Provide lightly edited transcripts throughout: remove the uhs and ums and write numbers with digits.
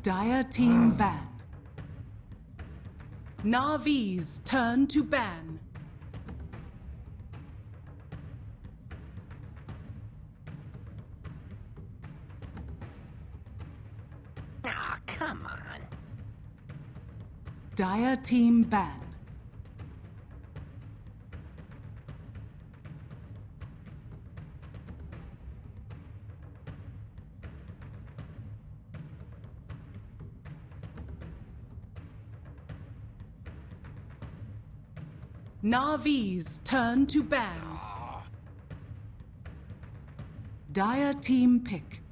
Dire team ban. NaVi's turn to ban. Aw, come on. Dire team ban. NaVi's turn to ban. Dire team pick.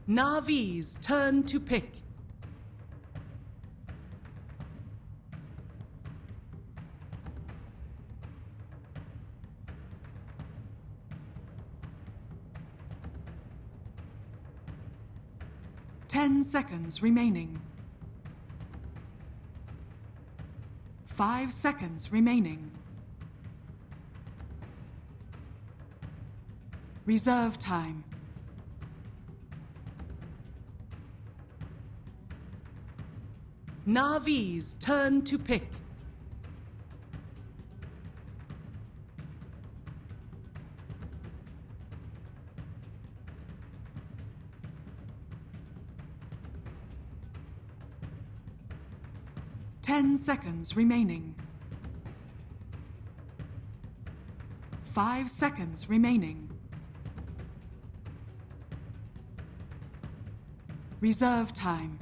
NaVi's turn to pick. Ten seconds remaining. 5 seconds remaining. Reserve time. NaVi's turn to pick. Ten seconds remaining. 5 seconds remaining. Reserve time.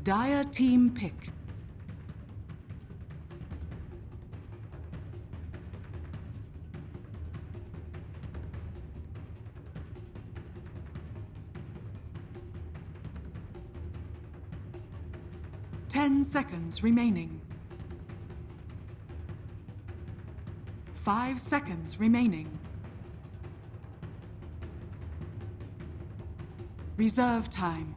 Dire team pick. Ten seconds remaining. 5 seconds remaining. Reserve time.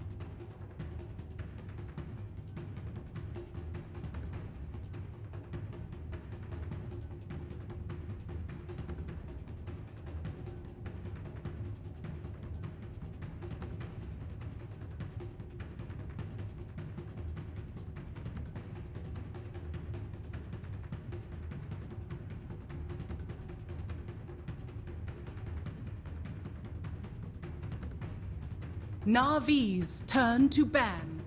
NaVi's turn to ban.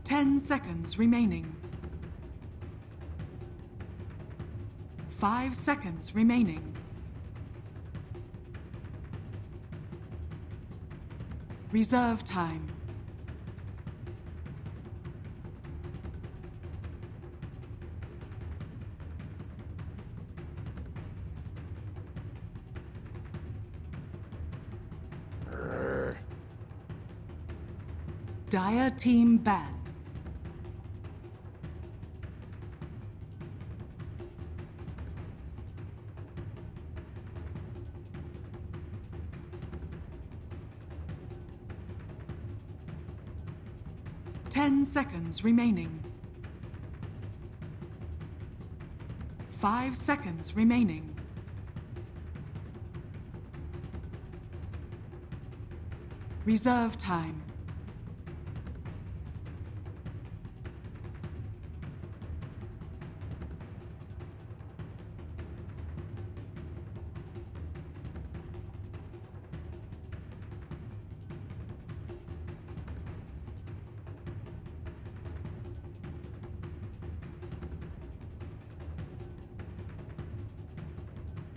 Ten seconds remaining. 5 seconds remaining. Reserve time. Dire team ban. Ten seconds remaining. 5 seconds remaining. Reserve time.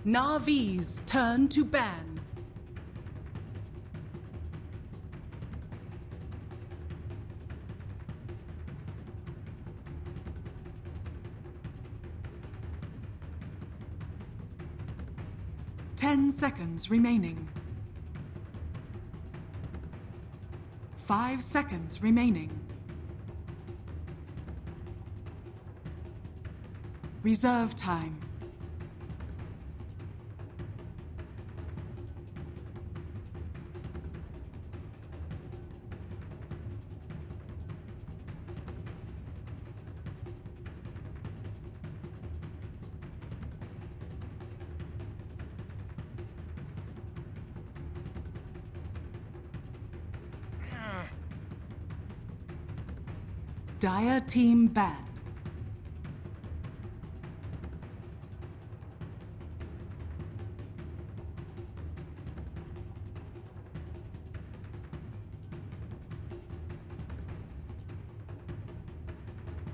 NaVi's turn to ban. Ten seconds remaining. 5 seconds remaining. Reserve time. Dire team ban.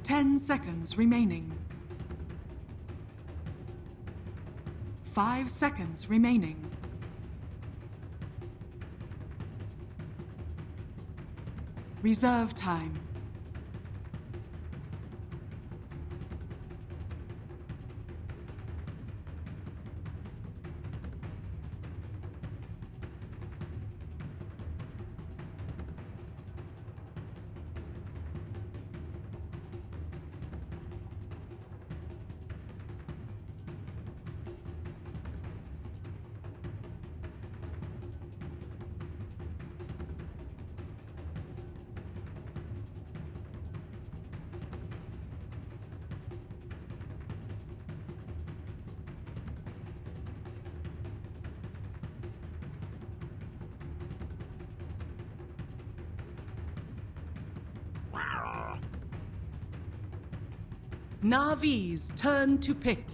Ten seconds remaining. 5 seconds remaining. Reserve time. NaVi's turn to pick.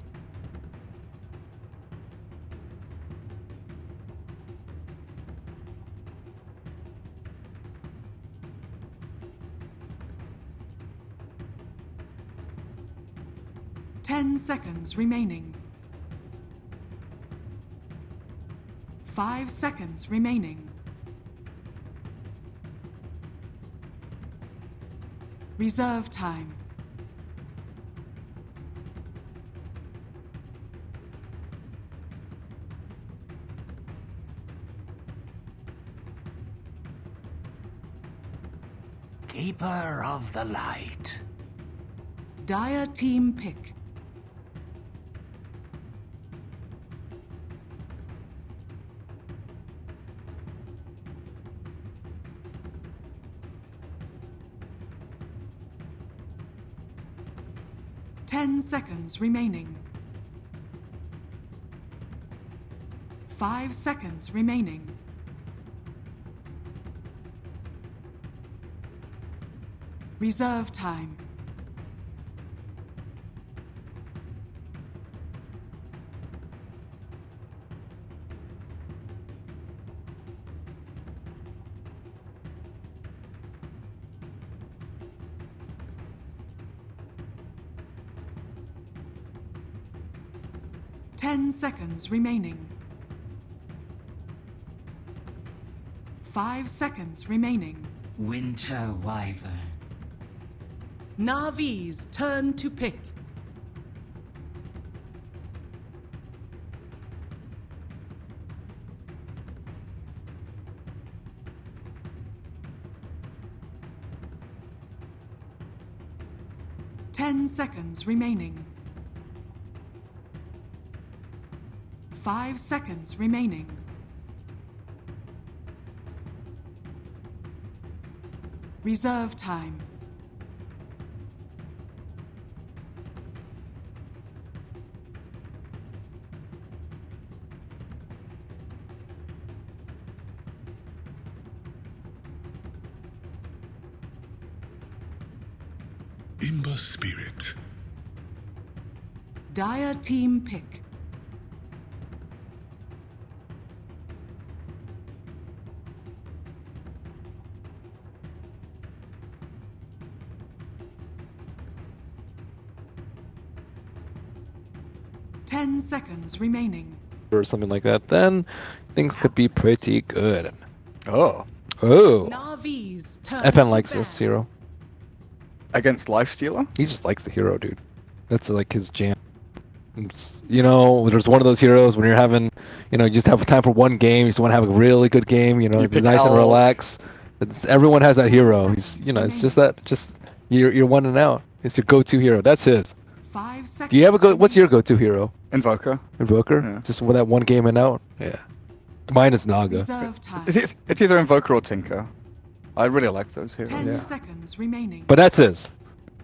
Ten seconds remaining. 5 seconds remaining. Reserve time. Keeper of the light. Dire team pick. Ten seconds remaining. 5 seconds remaining. Reserve time. Ten seconds remaining. 5 seconds remaining. Winter Wyvern. NaVi's turn to pick. Ten seconds remaining. 5 seconds remaining. Reserve time. Imba Spirit. Dire team pick. Ten seconds remaining. or something like that, then things could be pretty good. Oh. Oh, NaVi's turn FN to likes ban. this hero. Against Lifestealer? He just likes the hero, dude. That's like his jam. You know, there's one of those heroes when you're having, you know, you just have time for one game. You just want to have a really good game. You know, You be pick nice and L. relax. Everyone has that hero. He's, you know, it's just that, you're one and out. It's your go-to hero. That's his. 5 seconds. Do you have a what's your go-to hero? Invoker. Invoker? Yeah. Just with that one game and out? Yeah. Mine is Naga. Reserve time. It's either Invoker or Tinker. I really like those heroes. 10 seconds remaining. But that's his.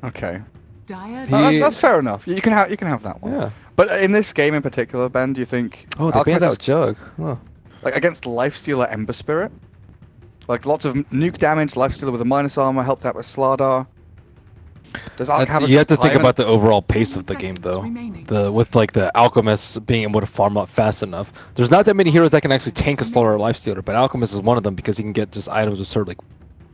Okay. Dire That's fair enough. You can have that one. Yeah. But in this game in particular, Ben, do you think? Oh, they banned out Jug. Huh. Like against Lifestealer Ember Spirit? Like lots of nuke damage, Lifestealer with a minus armor, helped out with Slardar. Does Ark have a You have to think climate? about the overall pace 10 of the game, seconds though. remaining. With like the Alchemists being able to farm up fast enough. There's not that many heroes that can actually tank a Slaughter or Lifestealer, but Alchemist is one of them because he can get just items absurdly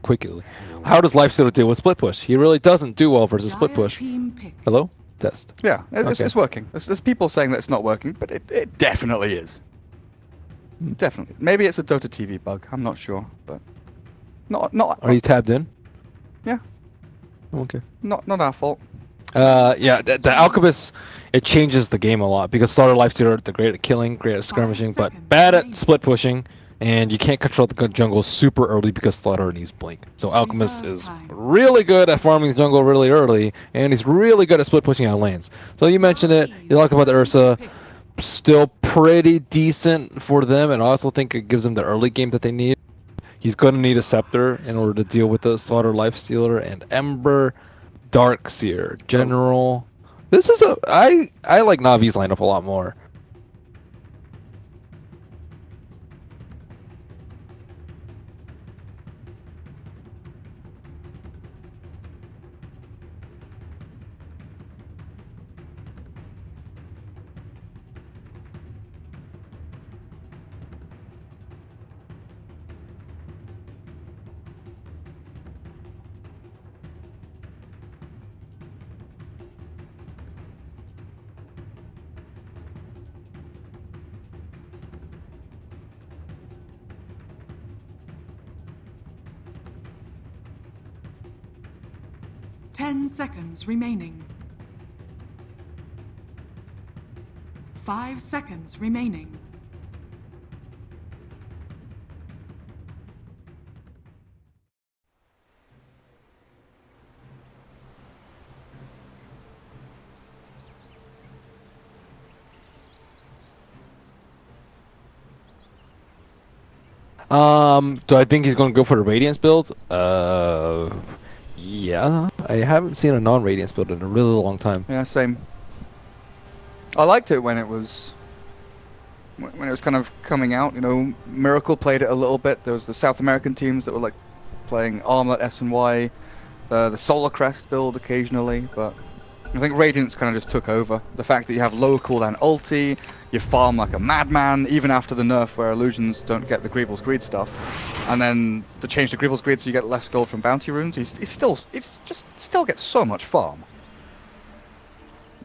quickly. How does Lifestealer do with split push? He really doesn't do well versus split Dire push. team pick. Hello? Test. Yeah, it's Okay. working. There's people saying that it's not working, but it definitely is. Definitely. Maybe it's a Dota TV bug. I'm not sure, but not. Are you tabbed in? Yeah. Okay. Not our fault. Yeah, the Alchemist, it changes the game a lot because Slaughter Lifestealer, they're great at killing, great at skirmishing, but seconds bad at remaining. split pushing, and you can't control the jungle super early because Slaughter needs blink. So Alchemist Reserve is time. really good at farming the jungle really early, and he's really good at split pushing out lanes. So you mentioned it, you talk about the Ursa, still pretty decent for them, and I also think it gives them the early game that they need. He's going to need a Scepter in order to deal with the Slaughter Lifestealer and Ember, Darkseer, General. This is I like Navi's lineup a lot more. Ten seconds remaining. 5 seconds remaining. Do I think he's going to go for the Radiance build? Yeah. I haven't seen a non-Radiance build in a really long time. Yeah, same. I liked it when it was kind of coming out. You know, Miracle played it a little bit. There was the South American teams that were like playing Armlet S and Y, the Solar Crest build occasionally, but I think Radiance kind of just took over. The fact that you have low cooldown ulti, you farm like a madman, even after the nerf where illusions don't get the Greevil's Greed stuff, and then to change the Greevil's Greed so you get less gold from bounty runes, he still gets so much farm.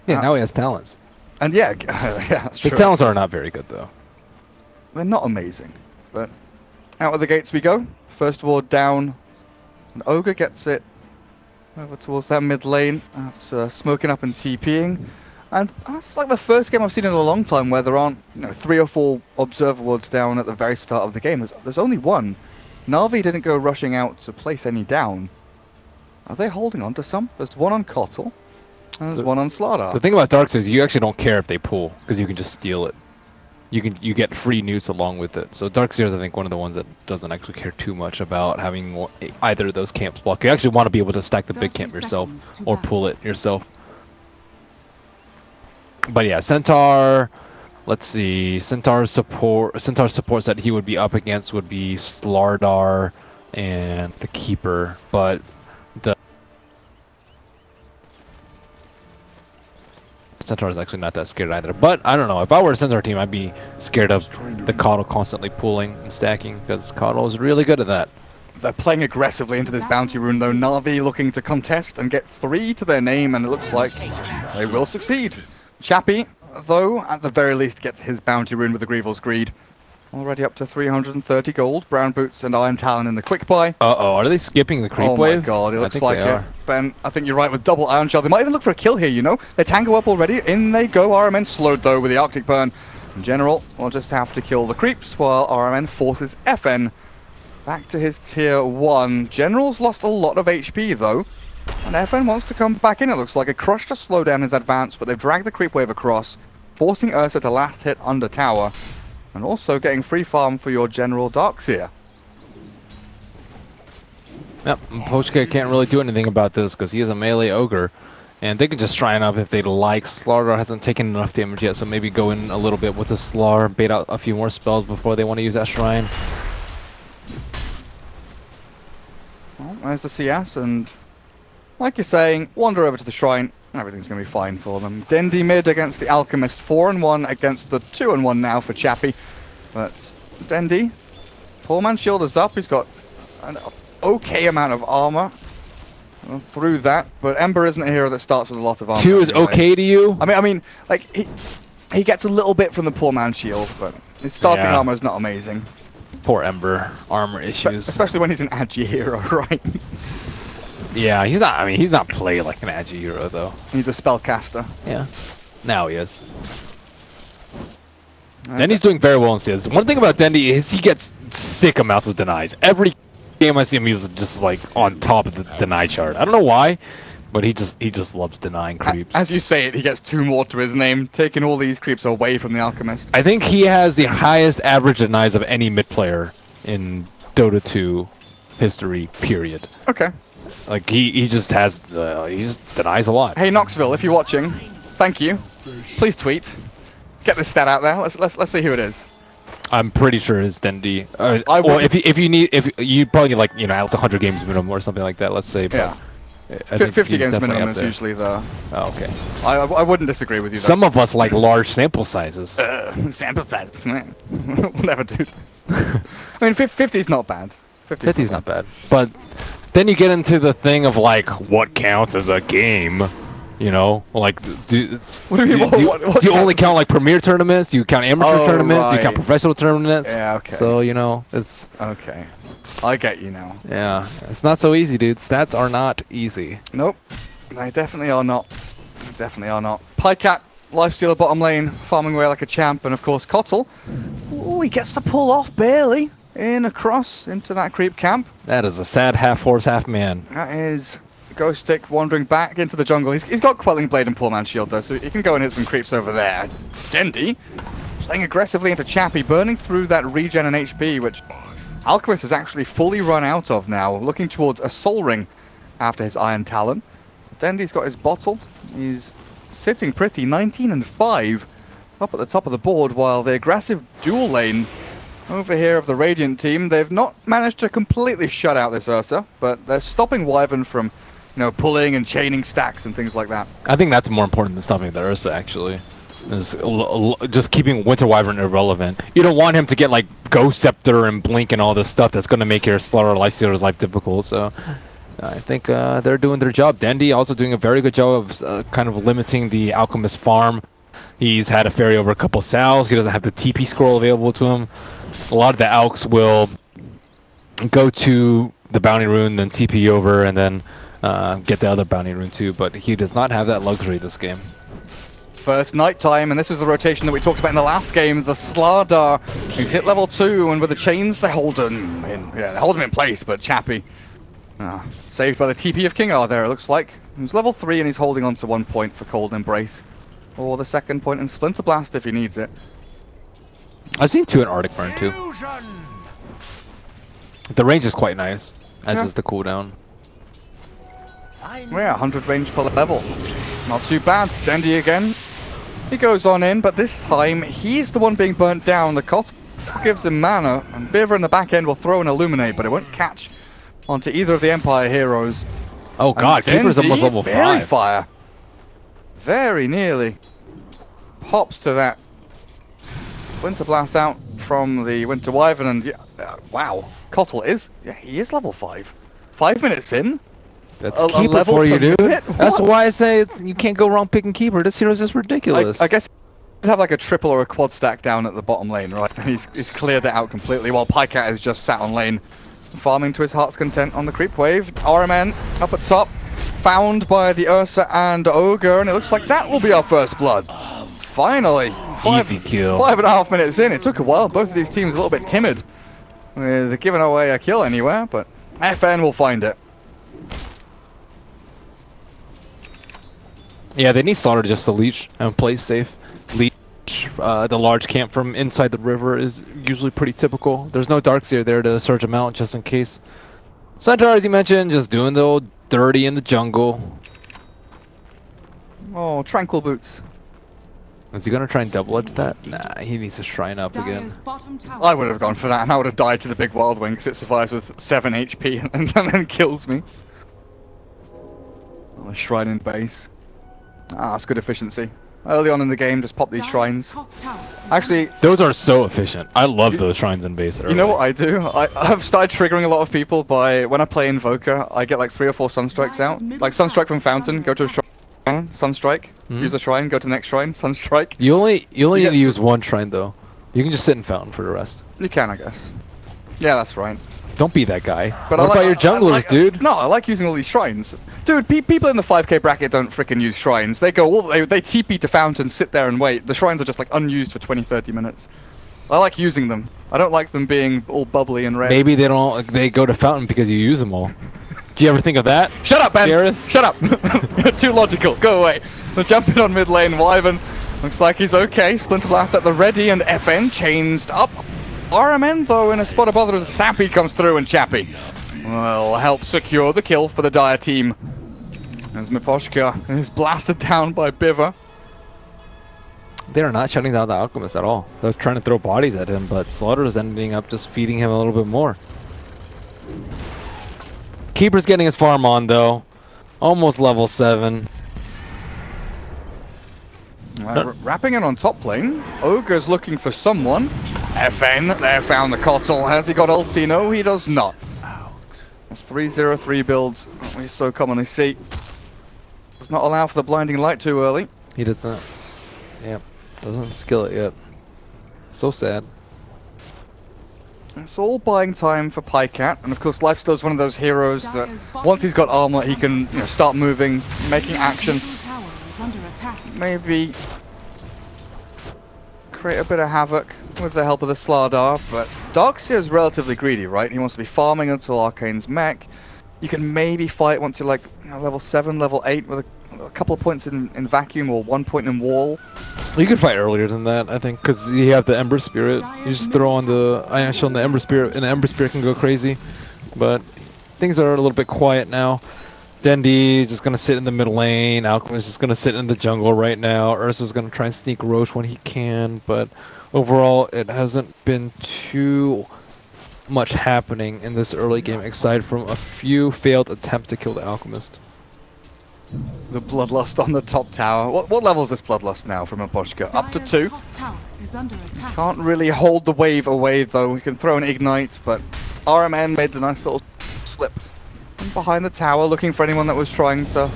Yeah, now he has talents. And yeah, yeah, that's His true. talents are not very good, though. They're not amazing, but out of the gates we go. First ward down, and Ogre gets it over towards that mid lane after smoking up and TPing. And that's like the first game I've seen in a long time where there aren't, 3 or 4 observer wards down at the very start of the game. There's only one. NaVi didn't go rushing out to place any down. Are they holding on to some? There's one on Kotl, and there's one on Slardar. The thing about Darkseer is you actually don't care if they pull, because you can just steal it. You get free newts along with it. So Darkseer is, I think, one of the ones that doesn't actually care too much about having either of those camps block. You actually want to be able to stack the big 30 camp yourself, seconds to or battle. pull it yourself. But yeah, Centaur. Let's see. Centaur supports that he would be up against would be Slardar and the Keeper, but the Centaur is actually not that scared either. But I don't know. If I were a Centaur team, I'd be scared of the Coddle constantly pulling and stacking, because Coddle is really good at that. They're playing aggressively into this bounty rune though. NaVi looking to contest and get 3 to their name, and it looks like they will succeed. Chappie though, at the very least, gets his bounty rune with the Grievel's Greed. Already up to 330 gold. Brown Boots and Iron Talon in the quick buy. Uh-oh, are they skipping the creep Oh wave? my god, it I looks think like they it. are. Ben, I think you're right with double Iron Shell. They might even look for a kill here, you know? They tango up already. In they go. RMN slowed, though, with the Arctic Burn. In general, we'll just have to kill the creeps while RMN forces FN back to his tier 1. General's lost a lot of HP, though. And FN wants to come back in, it looks like. A crush to slow down his advance, but they've dragged the creep wave across, forcing Ursa to last hit under tower. And also getting free farm for your General Darkseer. Yep, Pochka can't really do anything about this because he is a melee ogre. And they can just shrine up if they'd like. Slardar hasn't taken enough damage yet, so maybe go in a little bit with the Slar, bait out a few more spells before they want to use that shrine. Well, there's the CS, and like you're saying, wander over to the shrine, and everything's going to be fine for them. Dendi mid against the Alchemist, 4-1 against the 2-1 now for Chappie. But Dendi, poor man's shield is up, he's got an okay amount of armor through that, but Ember isn't a hero that starts with a lot of armor. 2 is anyway. okay to you? I mean, like, he gets a little bit from the poor man's shield, but his starting Yeah. armor is not amazing. Poor Ember, armor issues. Especially when he's an agi hero, right? Yeah, he's not. I mean, he's not played like an agi hero though. He's a spellcaster. Yeah, now he is. Dendy's doing very well in CS. One thing about Dendy is he gets sick amounts of denies. Every game I see him, he's just like on top of the deny chart. I don't know why, but he just loves denying creeps. As you say it, he gets 2 more to his name, taking all these creeps away from the Alchemist. I think he has the highest average denies of any mid player in Dota 2 history. Period. Okay. Like he just has he just denies a lot. Hey Knoxville, if you're watching, thank you. Please tweet. Get this stat out there. Let's see who it is. I'm pretty sure it's Dendy. I well, would- if you probably need like at least 100 games minimum or something like that. Let's say. But Yeah. I think 50 he's games definitely minimum up is there. usually the... Oh, okay. I wouldn't disagree with you though. Some of us like large sample sizes. Sample sizes, man. Whatever, dude. I mean, 50 is not bad. 50 is not bad. But then you get into the thing of like what counts as a game. You know, like do What do you mean, what do you only counts? count like premier tournaments? Do you count amateur Oh, tournaments? Do you right. count professional tournaments? Yeah, okay. So you know, it's Okay. I get you now. yeah, it's not so easy, dude. Stats are not easy. Nope. They definitely are not. They definitely are not. Pycat, Lifestealer bottom lane, farming away like a champ, and of course Kotl. Ooh, he gets to pull off barely in across into that creep camp. That is a sad half horse, half man. That is Ghost Stick wandering back into the jungle. He's got Quelling Blade and Poor Man's Shield though, so he can go and hit some creeps over there. Dendi playing aggressively into Chappie, burning through that regen and HP, which Alchemist has actually fully run out of now, looking towards a Soul Ring after his Iron Talon. Dendi's got his bottle. He's sitting pretty, 19 and 5 up at the top of the board, while the aggressive dual lane over here of the Radiant team, they've not managed to completely shut out this Ursa, but they're stopping Wyvern from, pulling and chaining stacks and things like that. I think that's more important than stopping the Ursa, actually. Is just keeping Winter Wyvern irrelevant. You don't want him to get like Ghost Scepter and Blink and all this stuff that's going to make your Slaughter Lifestealer's life difficult. So I think they're doing their job. Dendi also doing a very good job of kind of limiting the Alchemist farm. He's had a ferry over a couple Sal's. He doesn't have the TP scroll available to him. A lot of the Alks will go to the Bounty Rune, then TP over, and then get the other Bounty Rune too. But he does not have that luxury this game. First nighttime, and this is the rotation that we talked about in the last game. The Slardar, who's hit level 2, and with the chains, they hold him in. Yeah, they hold him in place, but Chappie saved by the TP of King R there, it looks like. He's level 3, and he's holding on to 1 point for Cold Embrace. Or the second point in Splinter Blast if he needs it. I've seen 2 in Arctic Burn too. The range is quite nice, as is the cooldown. Yeah, 100 range per level. Not too bad. Dendi again. He goes on in, but this time he's the one being burnt down. The Cot gives him mana, and Biver in the back end will throw an Illuminate, but it won't catch onto either of the Empire heroes. Oh god, Keeper's almost level 5. Fire. Very nearly. Hops to that. Winter Blast out from the Winter Wyvern, and wow, Kotl is, he is level 5. 5 minutes in. That's A Keeper level for you, per dude. minute? That's What? why I say you can't go wrong picking Keeper. This hero's just ridiculous. I guess have like a triple or a quad stack down at the bottom lane, right? And he's cleared it out completely, while Pycat is just sat on lane, farming to his heart's content on the creep wave. RMN up at top, found by the Ursa and Ogre, and it looks like that will be our first blood. Finally, Easy kill. 5.5 minutes in. It took a while. Both of these teams a little bit timid with giving away a kill anywhere, but FN will find it. Yeah, they need Slaughter just to leech and play safe. Leech, the large camp from inside the river is usually pretty typical. There's no Darkseer there to surge him out just in case. Centaur, as you mentioned, just doing the old dirty in the jungle. Oh, Tranquil Boots. Is he gonna try and double edge that? Nah, he needs to shrine up again. Dire's bottom tower I would have is gone for that, and I would have died to the big wild wing because it survives with 7 HP and then kills me. Oh, the shrine in base. Ah, that's good efficiency. Early on in the game, just pop these Dire's shrines. top tower is Actually, Those are so efficient. I love those shrines in base. you know what I do? I've started triggering a lot of people by, when I play Invoker, I get like 3 or 4 Sunstrikes out. Like Sunstrike from Fountain, go to a shrine, Sunstrike, use a shrine, go to the next shrine, Sunstrike. You only need get to use one shrine though. You can just sit in Fountain for the rest. You can, I guess. Yeah, that's right. Don't be that guy. But What about your junglers, dude? No, I like using all these shrines. Dude, people in the 5k bracket don't freaking use shrines. They go, they TP to Fountain, sit there and wait. The shrines are just like unused for 20-30 minutes. I like using them. I don't like them being all bubbly and red. Maybe they don't. They go to Fountain because you use them all. Do you ever think of that? Shut up, Ben! Gareth? Shut up! You're too logical. Go away. They're jumping on mid lane. Wyvern looks like he's okay. Splinter Blast at the ready, and FN changed up. RMN, though, in a spot of bother as a Stampede comes through, and Chappie will help secure the kill for the Dire team. As Miposhka is blasted down by Biver. They are not shutting down the Alchemist at all. They're trying to throw bodies at him, but Slaughter is ending up just feeding him a little bit more. Keeper's getting his farm on, though. Almost level 7. Wrapping in on top lane. Ogre's looking for someone. FN there found the Kotl. Has he got ulti? No, he does not. 303 builds, we so commonly see. Does not allow for the blinding light too early. He doesn't. Yep. Doesn't skill it yet. So sad. It's all buying time for Pycat, and of course Lifesteal's one of those heroes that once he's got armor he can start moving, making action. middle tower is under attack. Maybe create a bit of havoc with the help of the Slardar, but Darkseer is relatively greedy, right? He wants to be farming until Arcane's mech. You can maybe fight once you're like level 7, level 8 with a couple of points in vacuum or 1 point in wall. You can fight earlier than that, I think, because you have the Ember Spirit. You just throw on the Ion Shield and the Ember Spirit, and the Ember Spirit can go crazy. But things are a little bit quiet now. Dendi is just going to sit in the middle lane. Alchemist is just going to sit in the jungle right now. Ursa's going to try and sneak Roche when he can. But overall, it hasn't been too much happening in this early game, aside from a few failed attempts to kill the Alchemist. The Bloodlust on the top tower. What level is this Bloodlust now from Miposhka? Up to Dire's 2. top tower is under attack. Can't really hold the wave away though. We can throw an Ignite, but RMN made the nice little slip behind the tower, looking for anyone that was trying to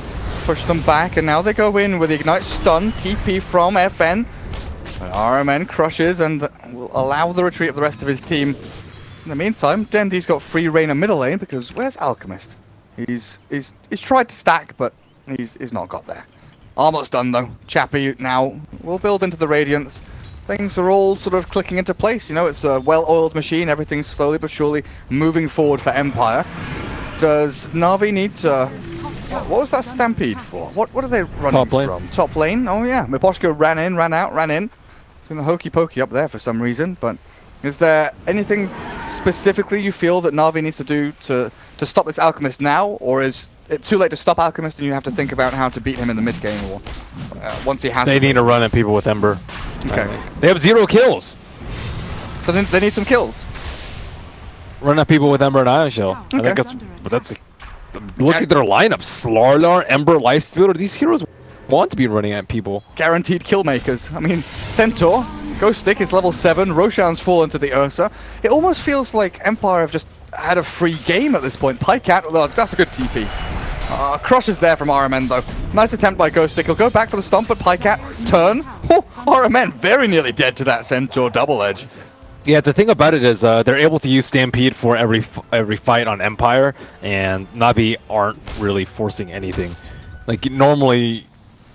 push them back, and now they go in with the Ignite stun, TP from FN. And RMN crushes and will allow the retreat of the rest of his team. In the meantime, Dendi's got free reign of middle lane because where's Alchemist? He's tried to stack, but he's not got there. Almost done though. Chappie now will build into the Radiance. Things are all sort of clicking into place. It's a well-oiled machine. Everything's slowly but surely moving forward for Empire. Does NaVi need to... What was that Stampede for? What are they running Top lane. from? Top lane? Oh yeah. Miposhka ran in, ran out, ran in. It's in the hokey pokey up there for some reason, but is there anything specifically you feel that NaVi needs to do to stop this Alchemist now, or is it too late to stop Alchemist and you have to think about how to beat him in the mid game, or once he has They need to run at people with Ember. Okay. They have 0 kills. So then they need some kills. Run at people with Ember and Ion Shell. I Okay. think that's look at their lineup. Slarlar, Ember, Lifestealer. These heroes want to be running at people. Guaranteed kill makers. I mean, Centaur, Ghost Stick is level 7, Roshan's fallen to the Ursa. It almost feels like Empire have just had a free game at this point. Pycat, well, that's a good TP. Crushes there from RMN though. Nice attempt by Ghostic. He'll go back for the stomp, but Pycat turn. Oh, RMN very nearly dead to that Centaur double edge. Yeah, the thing about it is they're able to use Stampede for every fight on Empire, and NaVi aren't really forcing anything. Like normally,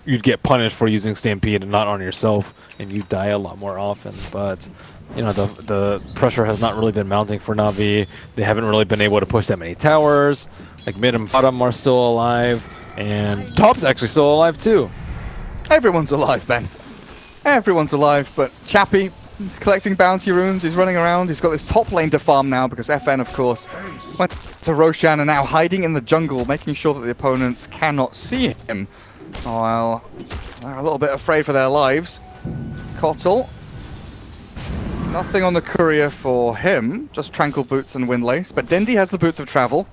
you'd get punished for using Stampede and not on yourself, and you die a lot more often. But you know the pressure has not really been mounting for NaVi. They haven't really been able to push that many towers. Like mid and bottom are still alive, and top's actually still alive too. Everyone's alive, Ben. Everyone's alive, but Chappie. He's collecting bounty runes, he's running around, he's got this top lane to farm now because FN, of course, went to Roshan and now hiding in the jungle, making sure that the opponents cannot see him. While they're a little bit afraid for their lives. Kotl. Nothing on the courier for him, just Tranquil Boots and Windlace, but Dendi has the Boots of Travel.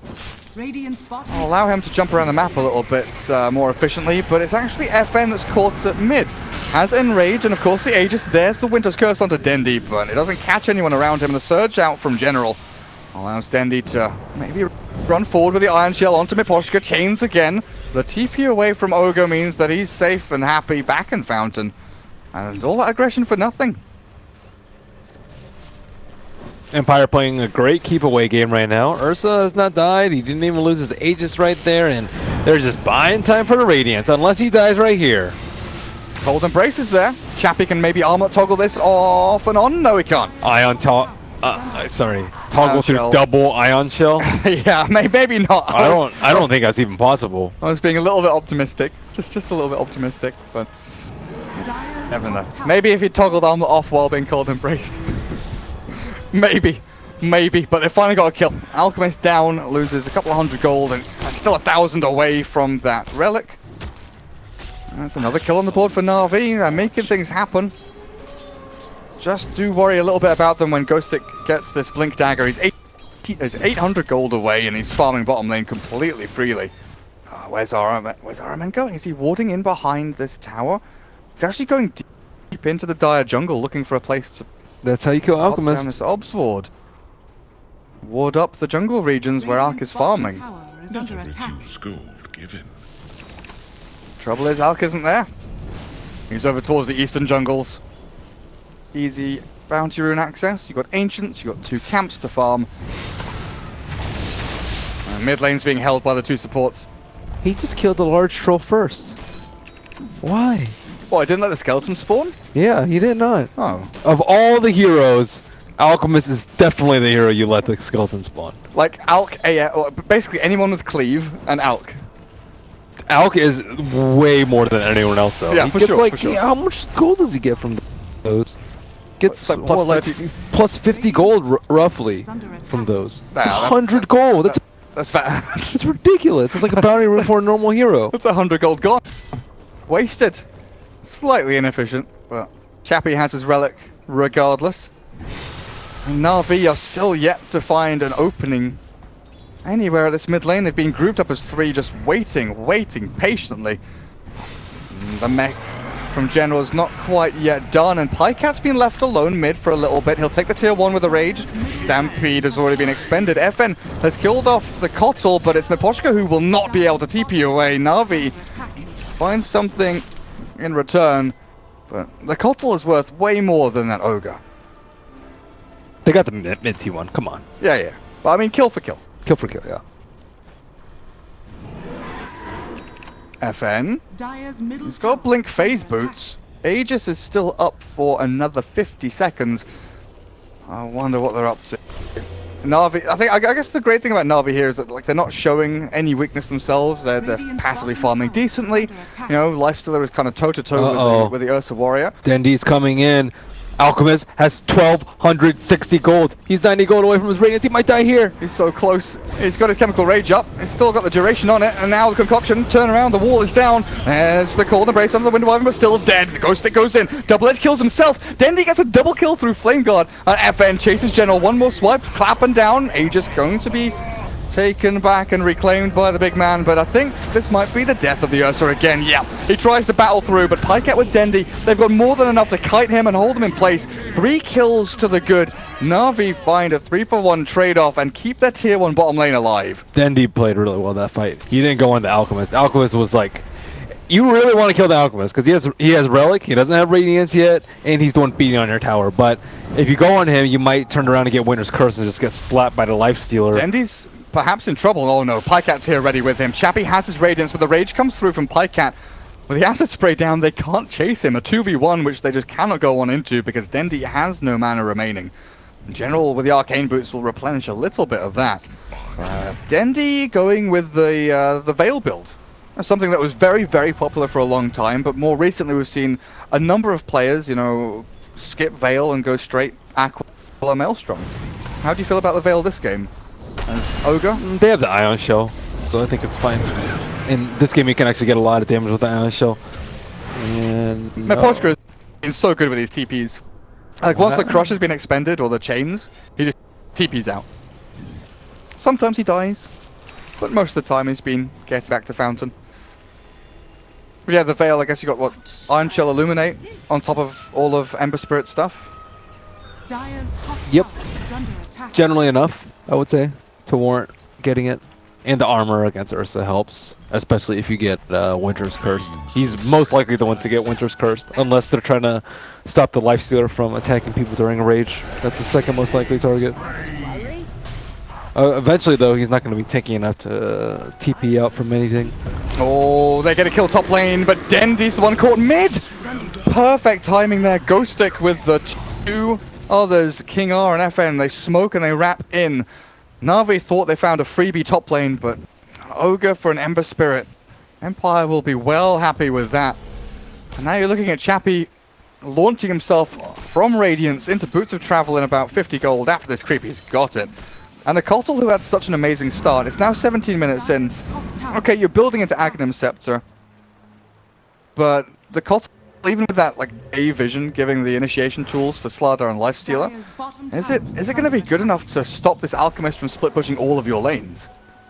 I'll allow him to jump around the map a little bit more efficiently, but it's actually FN that's caught at mid. Has Enrage, and of course the Aegis. There's the Winter's Curse onto Dendi, but it doesn't catch anyone around him. The surge out from General allows Dendi to maybe run forward with the Iron Shell onto Miposhka. Chains again. The TP away from Ogre means that he's safe and happy back in Fountain. And all that aggression for nothing. Empire playing a great keep away game right now. Ursa has not died. He didn't even lose his Aegis right there, and they're just buying time for the Radiance unless he dies right here. Cold Embrace is there. Chappie can maybe armlet toggle this off and on. No, he can't. Toggle Ion through shell. double Ion Shell. Yeah, maybe not. I don't think that's even possible. I was being a little bit optimistic. Just a little bit optimistic, but never know. Maybe if he toggled armlet off while being cold embraced. Maybe, but they finally got a kill. Alchemist down, loses a couple of 100 gold, and still 1,000 away from that relic. That's another kill on the board for NaVi. They're making things happen. Just do worry a little bit about them when Ghostic gets this Blink Dagger. He's 800 gold away, and he's farming bottom lane completely freely. Where's RMN going? Is he warding in behind this tower? He's actually going deep into the dire jungle, looking for a place to... That's how you kill down Alchemist. this Obs ward. Ward up the jungle regions where Alk is farming. Never refuse gold given. Trouble is, Alk isn't there. He's over towards the eastern jungles. Easy bounty rune access. You've got Ancients, you've got 2 camps to farm. Mid lane's being held by the 2 supports. He just killed the large troll first. Why? Oh, I didn't let the skeleton spawn? Yeah, he did not. Oh. Of all the heroes, Alchemist is definitely the hero you let the skeleton spawn. Like Alk, basically anyone with cleave and Alk. Alk is way more than anyone else, though. Yeah, he for gets sure, like, for sure. how much gold does he get from those? Gets Like plus what, 30. like plus 50 gold roughly from those. Nah, That's 100 gold. That's fat. It's ridiculous. It's like a bounty rune for a normal hero. That's 100 gold gone. Wasted. Slightly inefficient, but Chappie has his relic regardless. And NaVi are still yet to find an opening anywhere at this mid lane. They've been grouped up as 3, just waiting patiently. The mech from General is not quite yet done, and Pycat's been left alone mid for a little bit. He'll take the tier 1 with a rage. Stampede has already been expended. FN has killed off the Kotl, but it's Miposhka who will not be able to TP away. NaVi finds something in return, but the Kotl is worth way more than that Ogre. They got the mid T1. Come on. Yeah. But I mean, kill for kill. Kill for kill, yeah. FN. He's He's got Blink Phase Boots. Aegis is still up for another 50 seconds. I wonder what they're up to. NaVi, I guess the great thing about NaVi here is that like they're not showing any weakness themselves. They're passively farming decently. You know, Lifestealer is kind of toe-to-toe with the Ursa Warrior. Dendi's coming in. Alchemist has 1,260 gold. He's 90 gold away from his Radiance. He might die here. He's so close. He's got his Chemical Rage up. He's still got the duration on it. And now the concoction. Turn around. The wall is down. There's the Cold Embrace under the Wind Wyvern, but still dead. The Ghost Stick goes in. Double Edge kills himself. Dendi gets a double kill through Flame Guard. And FN chases General. One more swipe. Clapping down. Aegis going to be taken back and reclaimed by the big man, but I think this might be the death of the Ursa again. Yeah, he tries to battle through, but Pycat with Dendi, they've got more than enough to kite him and hold him in place. 3 kills to the good. NaVi find a 3-for-1 trade-off and keep their tier 1 bottom lane alive. Dendi played really well that fight. He didn't go on the Alchemist. Alchemist was like, you really want to kill the Alchemist because he has Relic, he doesn't have Radiance yet, and he's the one beating on your tower. But if you go on him, you might turn around and get Winter's Curse and just get slapped by the Lifestealer. Dendi's perhaps in trouble. Oh no, Pycat's here ready with him. Chappie has his Radiance, but the Rage comes through from Pycat. With the Acid Spray down, they can't chase him. A 2v1, which they just cannot go on into because Dendi has no mana remaining. In general, with the Arcane Boots, will replenish a little bit of that. Dendi going with the Veil build. Something that was very, very popular for a long time, but more recently we've seen a number of players, you know, skip Veil and go straight Aqua Maelstrom. How do you feel about the Veil this game? As Ogre? They have the Ion Shell, so I think it's fine. In this game, you can actually get a lot of damage with the Ion Shell. And Posca has been so good with these TPs. Like, once the Crush has been expended, or the Chains, he just TPs out. Sometimes he dies, but most of the time he's been getting back to Fountain. But yeah, the Veil, I guess you got what? Iron Shell Illuminate on top of all of Ember Spirit stuff. Dire's top Yep. tower is under attack. generally enough, I would say, to warrant getting it. And the armor against Ursa helps, especially if you get Winter's Cursed. He's most likely the one to get Winter's Cursed, unless they're trying to stop the Lifestealer from attacking people during a rage. That's the second most likely target. Eventually, though, he's not going to be tanky enough to TP out from anything. Oh, they get a kill top lane, but Dendi's the one caught mid! Perfect timing there. Ghost Stick with the 2 others, King R and FN. They smoke and they wrap in. NaVi thought they found a freebie top lane, but Ogre for an Ember Spirit. Empire will be well happy with that. And now you're looking at Chappie launching himself from Radiance into Boots of Travel in about 50 gold. After this creep, he's got it. And the Kotal, who had such an amazing start, it's now 17 minutes in. Dire's top tower Okay, you're is building under into Aghanim Scepter, but the Kotal, even with that like A-Vision giving the initiation tools for Slardar and Lifestealer, Dire's bottom is tower it going to be good enough to stop this Alchemist from split pushing all of your lanes?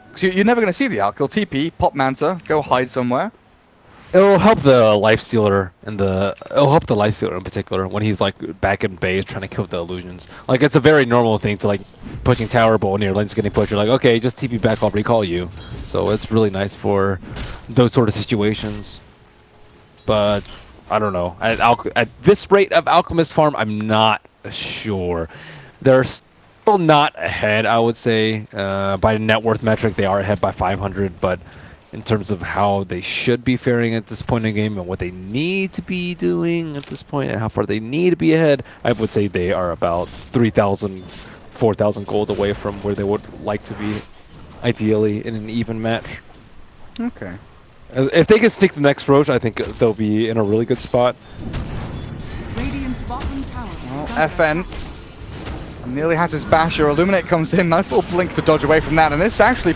Because you're never going to see the Alch. He'll TP, pop Manta, go hide somewhere. It'll help the Lifestealer it'll help the Lifestealer in particular when he's like back in base trying to kill the illusions. Like it's a very normal thing to like pushing tower, but when your lane's getting pushed, you're like, okay, just TP back, I'll recall you. So it's really nice for those sort of situations. But I don't know. At this rate of Alchemist farm, I'm not sure. They're still not ahead, I would say. By net worth metric, they are ahead by 500, but in terms of how they should be faring at this point in the game and what they need to be doing at this point and how far they need to be ahead, I would say they are about 3,000, 4,000 gold away from where they would like to be, ideally, in an even match. Okay. If they can stick the next Roche, I think they'll be in a really good spot. Radiant's bottom tower Well, is under FN attack. nearly has his basher. Illuminate comes in. Nice little blink to dodge away from that. And this actually...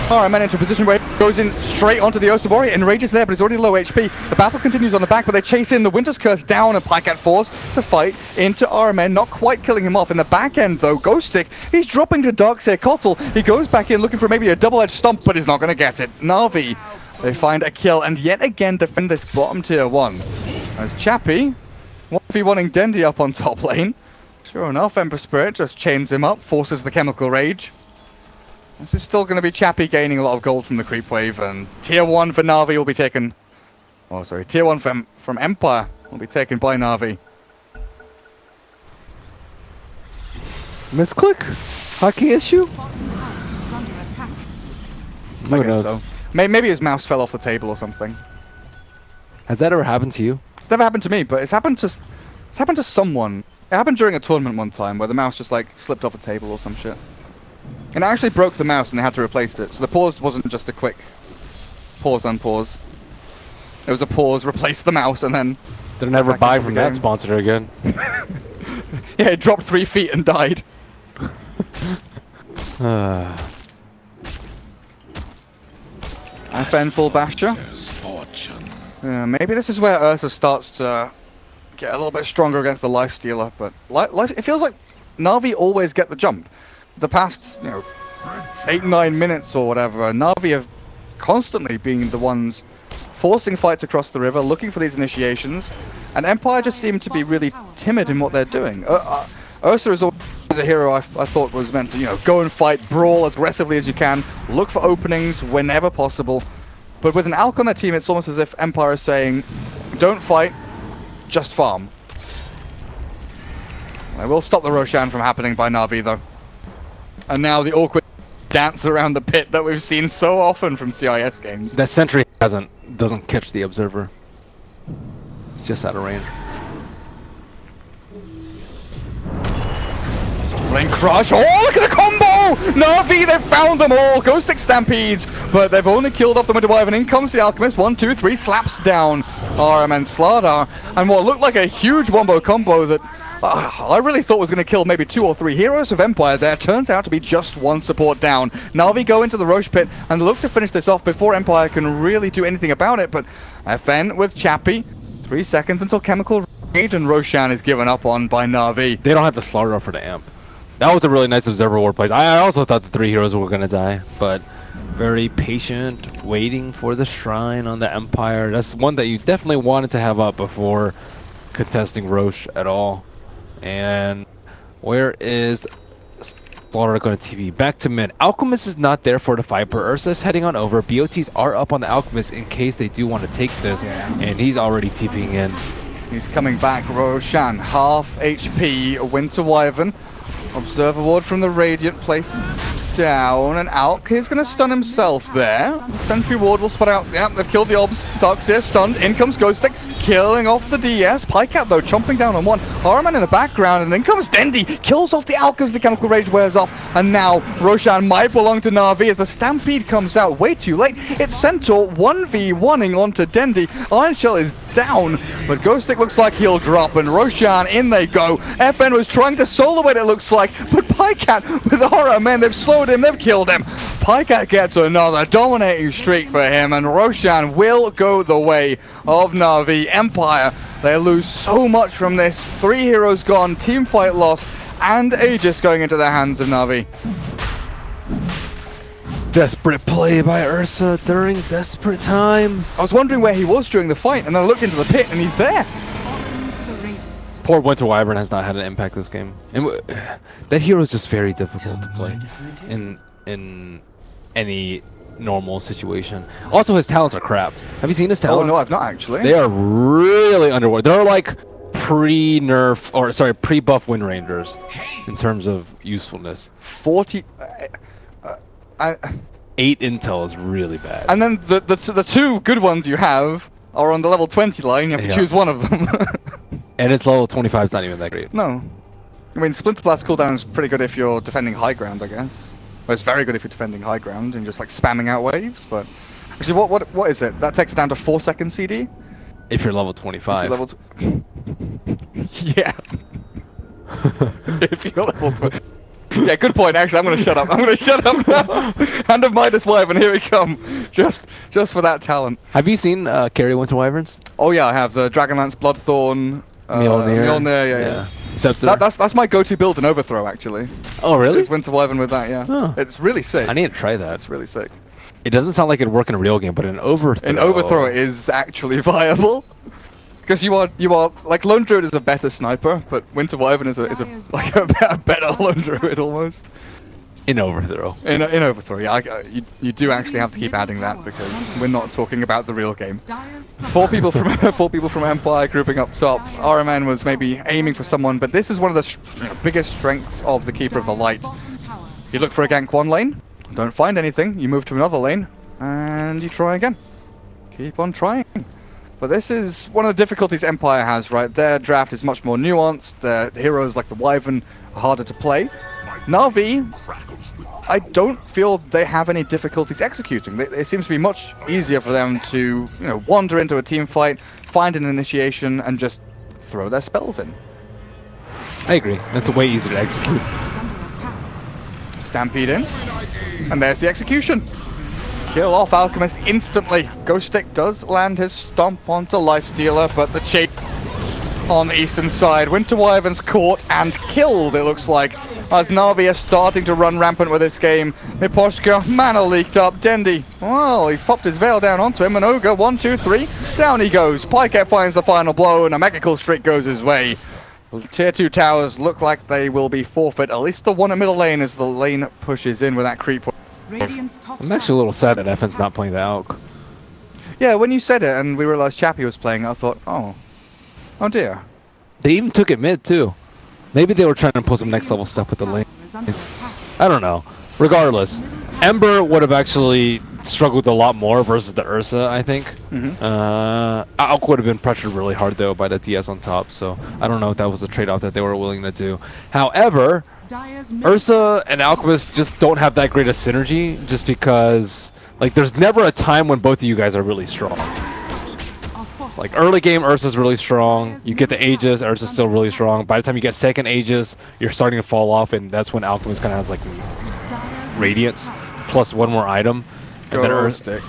Alright, man into a position where he goes in straight onto the Osabori. Enrages there, but he's already low HP. The battle continues on the back, but they chase in the Winter's Curse down, and Pycat forced to fight into RMN, not quite killing him off. In the back end, though, Ghost Stick, he's dropping to Darkseer Kotal. He goes back in looking for maybe a double-edged stomp, but he's not going to get it. NaVi, they find a kill, and yet again defend this bottom tier 1. As Chappie, 1v1ing Dendi up on top lane. Sure enough, Ember Spirit just chains him up, forces the Chemical Rage. This is still going to be Chappie gaining a lot of gold from the creep wave, and tier 1 for NaVi will be taken... Oh, sorry, tier 1 from Empire will be taken by NaVi. Misclick? Hockey issue? Bottom tower is under attack. Who I guess knows? so. Maybe his mouse fell off the table or something. Has that ever happened to you? It's never happened to me, but it's happened to someone. It happened during a tournament one time where the mouse just like slipped off a table or some shit. And it actually broke the mouse and they had to replace it. So the pause wasn't just a quick pause, unpause. It was a pause, replace the mouse, and then... They'll never back buy into the from that game. sponsor again. Yeah, it dropped 3 feet and died. FN full Basher. There's fortune. Maybe this is where Ursa starts to get a little bit stronger against the Lifestealer, but it feels like NaVi always get the jump. The past, 8-9 minutes or whatever, NaVi have constantly been the ones forcing fights across the river, looking for these initiations, and Empire just seem to be really timid in what they're doing. Ursa is always a hero I thought was meant to, you know, go and fight, brawl as aggressively as you can, look for openings whenever possible. But with an Alk on their team, it's almost as if Empire is saying, don't fight, just farm. I will stop the Roshan from happening by NaVi though. And now the awkward dance around the pit that we've seen so often from CIS games. That sentry doesn't catch the observer. It's just out of range. Link Crush, oh look at the combo! NaVi, they've found them all! Ghost Stick Stampedes, but they've only killed off the Winter Wyvern. In comes the Alchemist, 1, 2, 3, slaps down RM and Slardar. And what looked like a huge wombo combo that I really thought was going to kill maybe 2 or 3 heroes of Empire there, turns out to be just 1 support down. NaVi go into the Roche pit and look to finish this off before Empire can really do anything about it, but FN with Chappie, 3 seconds until Chemical Rage, and Roshan is given up on by NaVi. They don't have the Slaughter for the amp. That was a really nice observer ward play. I also thought the 3 heroes were going to die, but very patient, waiting for the Shrine on the Empire. That's one that you definitely wanted to have up before contesting Roche at all. And where is Slaughter going to TV? Back to mid. Alchemist is not there for the Viper. Ursa is heading on over. BOTs are up on the Alchemist in case they do want to take this, and he's already TPing in. He's coming back. Roshan, half HP. Winter Wyvern. Observer ward from the Radiant places down, and Alk is going to stun himself there. Sentry ward will spot out. Yep, they've killed the obs. Darkseer stunned. In comes Ghost Stick, killing off the DS. Pycat though, chomping down on one. Horrorman in the background, and then comes Dendi. Kills off the Alk as the Chemical Rage wears off. And now Roshan might belong to NaVi as the Stampede comes out way too late. It's Centaur 1v1ing onto Dendi. Iron Shell is down, but Ghost Stick looks like he'll drop, and Roshan, in they go. FN was trying to solo it, it looks like, but Pycat with the Horror, man, they've slowed him, they've killed him. Pycat gets another dominating streak for him, and Roshan will go the way of NaVi. Empire, they lose so much from this. 3 heroes gone, team fight lost, and Aegis going into the hands of NaVi. Desperate play by Ursa during desperate times. I was wondering where he was during the fight, and then I looked into the pit, and he's there. Poor Winter Wyvern has not had an impact this game. And that hero is just very difficult to play in any normal situation. Also, his talents are crap. Have you seen his talents? Oh no, I've not actually. They are really underwater. They're like pre-nerf, or sorry, pre-buff Wind Rangers in terms of usefulness. 40... 8 intel is really bad. And then the 2 good ones you have are on the level 20 line. You have to choose one of them. And its level 25 is not even that great. No. I mean, Splinter Blast cooldown is pretty good if you're defending high ground, I guess. Well, it's very good if you're defending high ground and just like spamming out waves, but... Actually, what is it? That takes it down to 4 second CD? If you're level 25. If you're level yeah. If you're level 20. Yeah, good point. Actually, I'm going to shut up. I'm going to shut up now. Hand of Midas Wyvern, here we come. Just for that talent. Have you seen Carry Winter Wyverns? Oh yeah, I have. The Dragonlance, Bloodthorn, Mjolnir, yeah. Scepter. That's my go-to build in Overthrow, actually. Oh, really? It's Winter Wyvern with that, yeah. Oh. It's really sick. I need to try that. It's really sick. It doesn't sound like it'd work in a real game, but in Overthrow... In Overthrow, it is actually viable. Because you are like Lone Druid is a better sniper, but Winter Wyvern is a better Lone Druid almost. In Overthrow. In Overthrow, yeah. You do actually have to keep adding that because we're not talking about the real game. 4 people from Empire grouping up top. RMN was maybe aiming for someone, but this is one of the biggest strengths of the Keeper of the Light. You look for a gank 1 lane, don't find anything. You move to another lane, and you try again. Keep on trying. But this is one of the difficulties Empire has, right? Their draft is much more nuanced. Their heroes like the Wyvern are harder to play. NaVi, I don't feel they have any difficulties executing. It seems to be much easier for them to, wander into a team fight, find an initiation, and just throw their spells in. I agree. That's way easier to execute. Stampede in, and there's the execution. Kill off Alchemist instantly. Ghost Stick does land his stomp onto Lifestealer, but the chase on the eastern side. Winter Wyvern's caught and killed, it looks like, as NaVi are starting to run rampant with this game. Miposhka, mana leaked up. Dendi, well, he's popped his veil down onto him, and Ogre, 1, 2, 3, down he goes. Pyket finds the final blow, and a mega kill streak goes his way. Tier 2 towers look like they will be forfeit, at least the one at middle lane as the lane pushes in with that creep. Radiant's top I'm actually a little sad that FN's not playing the ALK. Yeah, when you said it and we realized Chappie was playing, I thought, oh dear. They even took it mid too. Maybe they were trying to pull some next level stuff with the lane. I don't know. Regardless, Ember would have actually struggled a lot more versus the Ursa, I think. ALK would have been pressured really hard though by the DS on top, so I don't know if that was a trade-off that they were willing to do. However, Ursa and Alchemist just don't have that great a synergy, just because like there's never a time when both of you guys are really strong. Like early game, Ursa's really strong. You get the Aegis, Ursa's still really strong. By the time you get second Aegis, you're starting to fall off, and that's when Alchemist kind of has like Radiance plus one more item. And then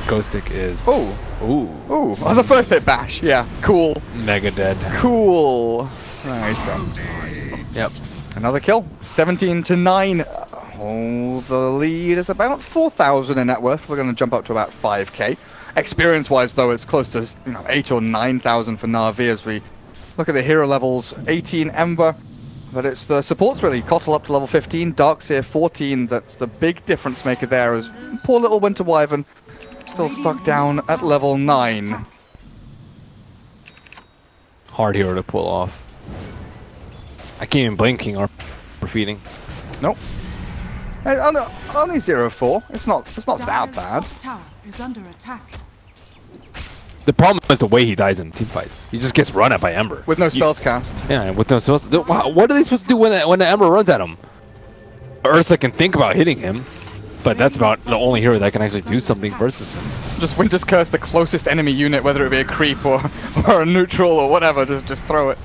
Ghost Stick is Ooh, the first hit bash. Yeah, cool. mega dead. Cool. Nice done. Yep. Another kill. 17 to 9. Oh, the lead is about 4,000 in net worth. We're going to jump up to about 5k. Experience-wise, though, it's close to 8 or 9,000 for NaVi as we look at the hero levels. 18 Ember, but it's the supports really. Kotl up to level 15, Darkseer 14. That's the big difference maker there. As poor little Winter Wyvern still stuck down at level 9. Hard hero to pull off. I can't even blame King Arp for feeding. Nope. Only 0-4. It's not that bad. Tower is under attack. The problem is the way he dies in teamfights. He just gets run at by Ember. With no spells cast. Yeah, with no spells. What are they supposed to do when the Ember runs at him? Ursa can think about hitting him, but that's about the only hero that can actually do something versus him. Just Winter's Curse, the closest enemy unit, whether it be a creep or a neutral or whatever, just throw it.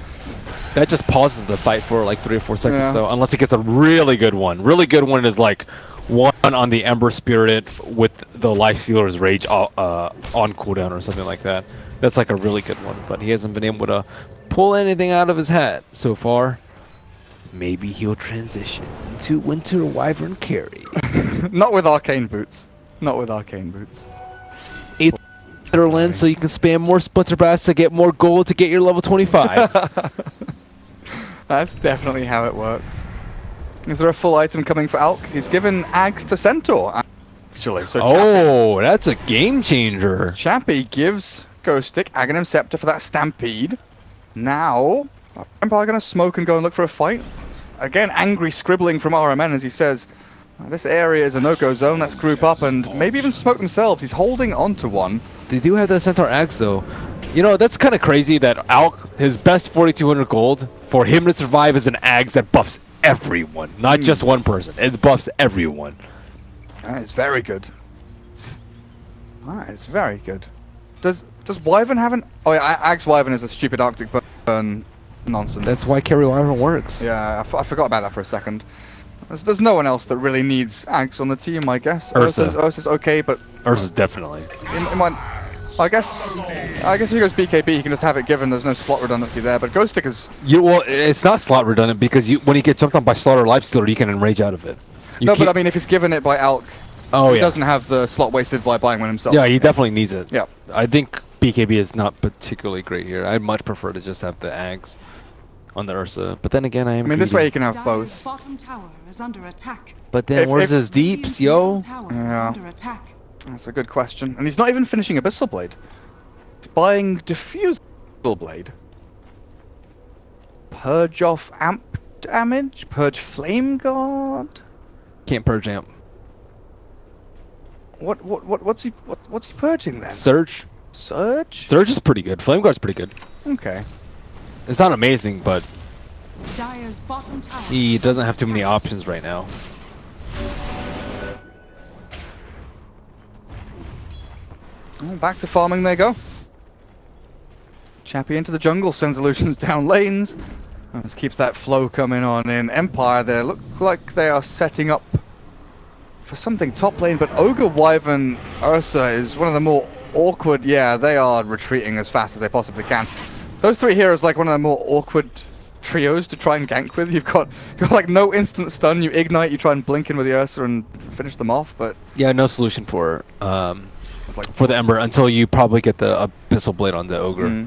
That just pauses the fight for like 3 or 4 seconds though, unless he gets a really good one. Really good one is like one on the Ember Spirit with the Lifestealer's Rage on cooldown or something like that. That's like a really good one, but he hasn't been able to pull anything out of his hat so far. Maybe he'll transition to Winter Wyvern carry. Not with Arcane Boots. Not with Arcane Boots. Lens, so you can spam more Splinter Blast to get more gold to get your level 25. That's definitely how it works. Is there a full item coming for Alk? He's given Ags to Centaur, actually. So oh, that's a game changer. Chappie gives Ghost Stick Aghanim Scepter for that Stampede. Now, Empire going to smoke and go and look for a fight. Again, angry scribbling from RMN as he says, this area is a no-go zone, let's group up and maybe even smoke themselves. He's holding on to one. They do have the Centaur Axe though. You know, that's kind of crazy that Alk, his best 4,200 gold, for him to survive is an Axe that buffs everyone. Not just one person, it buffs everyone. That is very good. That is very good. Does Wyvern have an... Oh yeah, Axe Wyvern is a stupid Arctic burn nonsense. That's why Carry Wyvern works. Yeah, I forgot about that for a second. There's no one else that really needs Axe on the team, I guess. Ursa's okay, but... Ursa's definitely. I guess if he goes BKB, he can just have it given. There's no slot redundancy there. But Ghost Stick is... Well, it's not slot redundant because when you get jumped on by Slaughter Lifestealer, you can enrage out of it. No, but I mean, if he's given it by Alk, he doesn't have the slot wasted by buying one himself. Yeah, he definitely needs it. Yeah. I think BKB is not particularly great here. I'd much prefer to just have the Ags on the Ursa. But then again, I mean, this way he can have both. Bottom tower is under attack. But then where's his deeps, yo? Yeah. That's a good question. And he's not even finishing Abyssal Blade. He's buying Diffusal Blade. Purge off amp damage? Purge Flame Guard? Can't purge amp. What's he purging then? Surge. Surge? Surge is pretty good. Flame Guard's pretty good. Okay. It's not amazing, but Dire's bottom tower. he doesn't have too many options right now. Oh, back to farming they go. Chappie into the jungle, sends illusions down lanes. Just keeps that flow coming on in. Empire there look like they are setting up for something top lane, but Ogre Wyvern Ursa is one of the more awkward. Yeah, they are retreating as fast as they possibly can. Those three heroes like one of the more awkward trios to try and gank with. You've got like no instant stun, you ignite, you try and blink in with the Ursa and finish them off, but Yeah, no solution for it's like the Ember until you probably get the Abyssal Blade on the Ogre.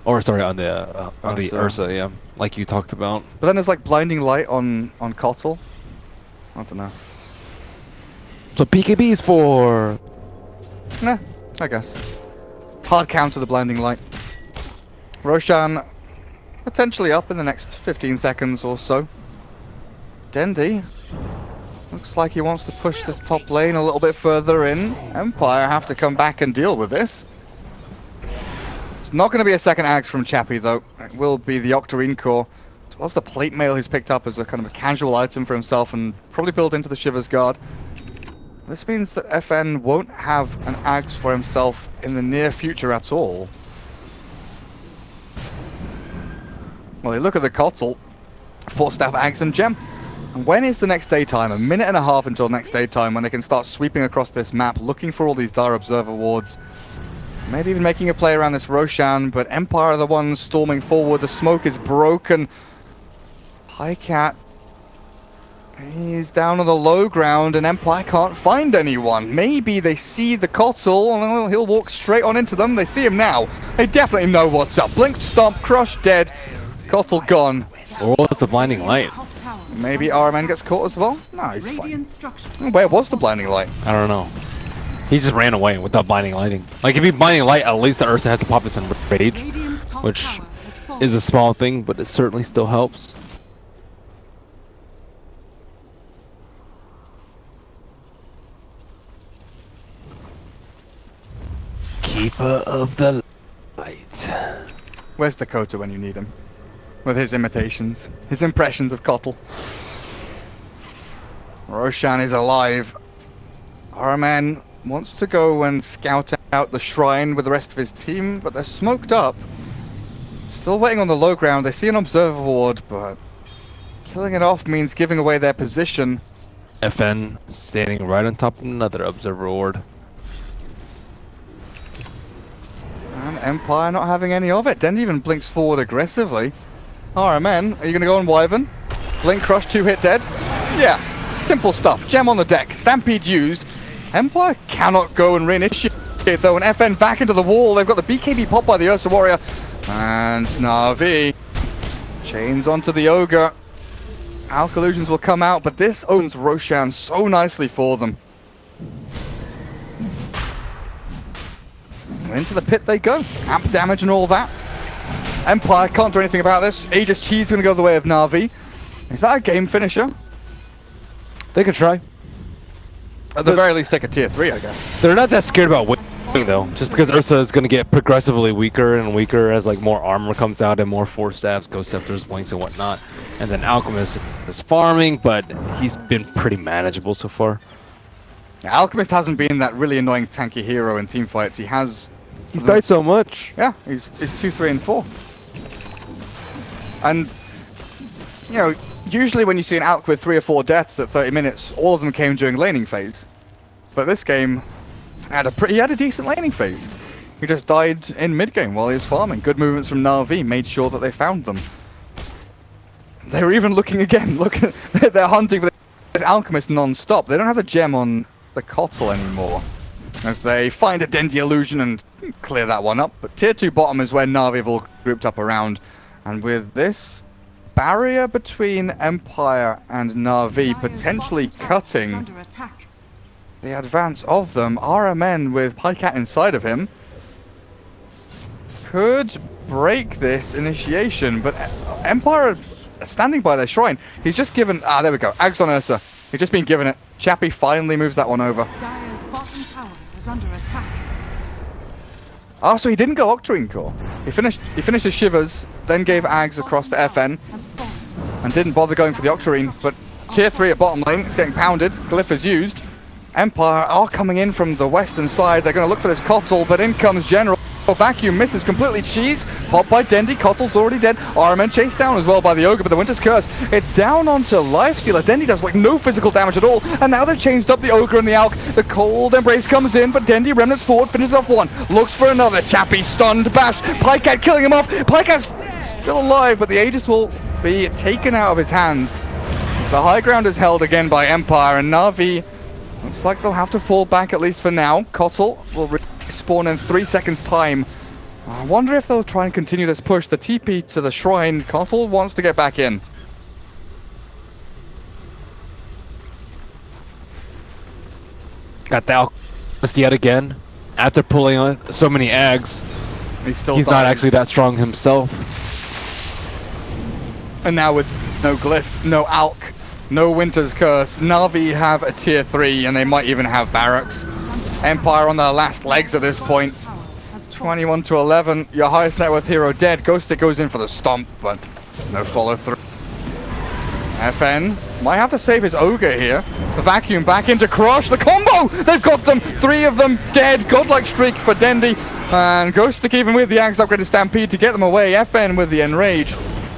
Or sorry, on the Ursa, yeah, like you talked about. But then there's like blinding light on Kotal. I don't know. So PKB's for Nah, I guess. Hard counter the blinding light. Roshan potentially up in the next 15 seconds or so. Dendi looks like he wants to push this top lane a little bit further in. Empire have to come back and deal with this. It's not going to be a second axe from Chappie though. It will be the Octarine core. As well as the plate mail he's picked up as a kind of a casual item for himself and probably built into the Shiver's Guard. This means that FN won't have an axe for himself in the near future at all. Well, you look at the Kotal, 4-staff axe and gem. And when is the next daytime? A minute and a half until next daytime when they can start sweeping across this map, looking for all these Dire Observer wards. Maybe even making a play around this Roshan, but Empire are the ones storming forward. The smoke is broken. Pycat, he's down on the low ground and Empire can't find anyone. Maybe they see the Kotal and he'll walk straight on into them. They see him now. They definitely know what's up. Blink, stomp, crush, dead. Kotal gone. or what's the blinding light? Maybe RMN gets caught as well? No, he's fine. Radiant structures. Where was the blinding light? I don't know. He just ran away without blinding lighting. Like if he blinding light, at least the Ursa has to pop this in rage, Radiant's top which tower has fallen. is a small thing, but it certainly still helps. Keeper of the light. Where's Dakota when you need him? With his imitations, his impressions of Kotal. Roshan is alive. RMN wants to go and scout out the shrine with the rest of his team, but they're smoked up. Still waiting on the low ground. They see an observer ward, but killing it off means giving away their position. FN standing right on top of another observer ward. And Empire not having any of it. Dendi even blinks forward aggressively. RMN, are you going to go on Wyvern? Blink, crush, 2-hit dead? Yeah, simple stuff. Gem on the deck. Stampede used. Empire cannot go and reinitiate though. And FN back into the wall. They've got the BKB pop by the Ursa Warrior. And NaVi chains onto the Ogre. Alkalusions will come out, but this owns Roshan so nicely for them. Into the pit they go. Amp damage and all that. Empire can't do anything about this. Aegis Chi's going to go the way of NaVi. Is that a game finisher? They could try. At the very least, take a tier 3, I guess. They're not that scared about winning though, just because Ursa is going to get progressively weaker and weaker as like more armor comes out and more force stabs, ghost scepters, blinks and whatnot. And then Alchemist is farming, but he's been pretty manageable so far. Yeah, Alchemist hasn't been that really annoying tanky hero in teamfights. He's died so much. Yeah, he's 2, 3, and 4. And, you know, usually when you see an Alch with 3 or 4 deaths at 30 minutes, all of them came during laning phase. But this game he had a decent laning phase. He just died in mid game while he was farming. Good movements from NaVi made sure that they found them. They were even looking again. They're hunting with this Alchemist non-stop. They don't have the gem on the Kotal anymore, as they find a Dendi illusion and clear that one up. But tier 2 bottom is where NaVi have all grouped up around. And with this barrier between Empire and NaVi potentially cutting the advance of them, RMN with Pycat inside of him could break this initiation. But Empire are standing by their shrine. He's just given... there we go. Ags on Ursa. He's just been given it. Chappie finally moves that one over. Dire's bottom tower is under attack. Oh, so he didn't go Octarine Core. He finished his Shivers, then gave Ags across to FN, and didn't bother going for the Octarine. But tier 3 at bottom lane, it's getting pounded. Glyph is used. Empire are coming in from the western side. They're going to look for this Kotal, but in comes General. Vacuum misses completely. Cheese popped by Dendy. Kottle's already dead. Araman chased down as well by the Ogre, but the Winter's Curse, it's down onto Lifestealer. Dendy does like no physical damage at all, and now they've changed up the Ogre and the Alk. The Cold Embrace comes in, but Dendy remnants forward, finishes off one, looks for another. Chappie stunned, bash. Pycat killing him off. Pycat's still alive, but the Aegis will be taken out of his hands. The high ground is held again by Empire, and NaVi looks like they'll have to fall back at least for now. Kotl will respawn in 3 seconds time. I wonder if they'll try and continue this push. The TP to the shrine. Kotl wants to get back in. Got the Alchemist yet again. After pulling on so many eggs, he's not actually that strong himself. And now with no Glyph, no Alk, no Winter's Curse, NaVi have a tier 3 and they might even have Barracks. Empire on their last legs at this point. 21 to 11, your highest net worth hero dead. Ghostic goes in for the stomp, but no follow through. FN might have to save his Ogre here. The Vacuum back into Crush, the combo! They've got them, 3 of them dead. Godlike streak for Dendy. And Ghostic even with the Axe upgraded Stampede to get them away. FN with the Enrage.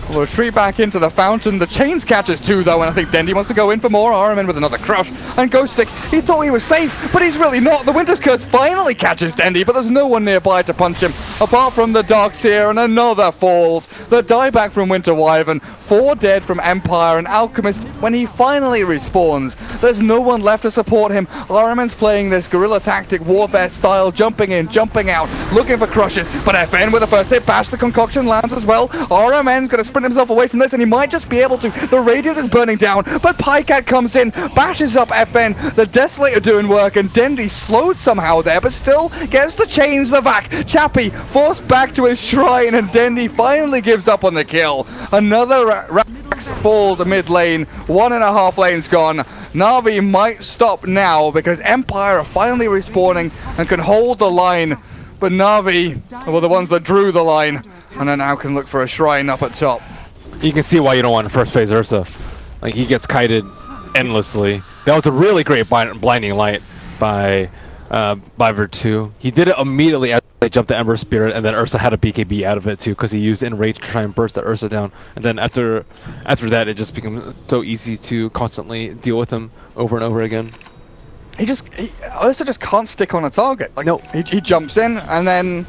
We'll retreat back into the fountain. The chains catches 2 though, and I think Dendy wants to go in for more. Araman with another Crush. And Ghostic, he thought he was safe, but he's really not. The Winter's Curse finally catches Dendy, but there's no one nearby to punch him, apart from the Darkseer, and another falls. The dieback from Winter Wyvern, 4 dead from Empire, and Alchemist, when he finally respawns, there's no one left to support him. Araman's playing this guerrilla tactic, warfare style, jumping in, jumping out, looking for crushes, but FN with the first hit, bash, the concoction lands as well. Araman's gonna sprint himself away from this, and he might just be able to. The Radiance is burning down, but Pycat comes in, bashes up FN, the Desolator doing work, and Dendy slowed somehow there, but still gets the chains, the Vac. Chappie forced back to his shrine, and Dendy finally gives up on the kill. Another Rax falls to mid lane, 1.5 lanes gone. NaVi might stop now because Empire are finally respawning and can hold the line, but NaVi were the ones that drew the line, and then now can look for a shrine up at top. You can see why you don't want to first phase Ursa. Like, he gets kited endlessly. That was a really great blinding light by Ver2. He did it immediately after they jumped the Ember Spirit, and then Ursa had a BKB out of it too, because he used Enrage to try and burst the Ursa down. And then after that, it just became so easy to constantly deal with him over and over again. Ursa just can't stick on a target. Like, no, he jumps in and then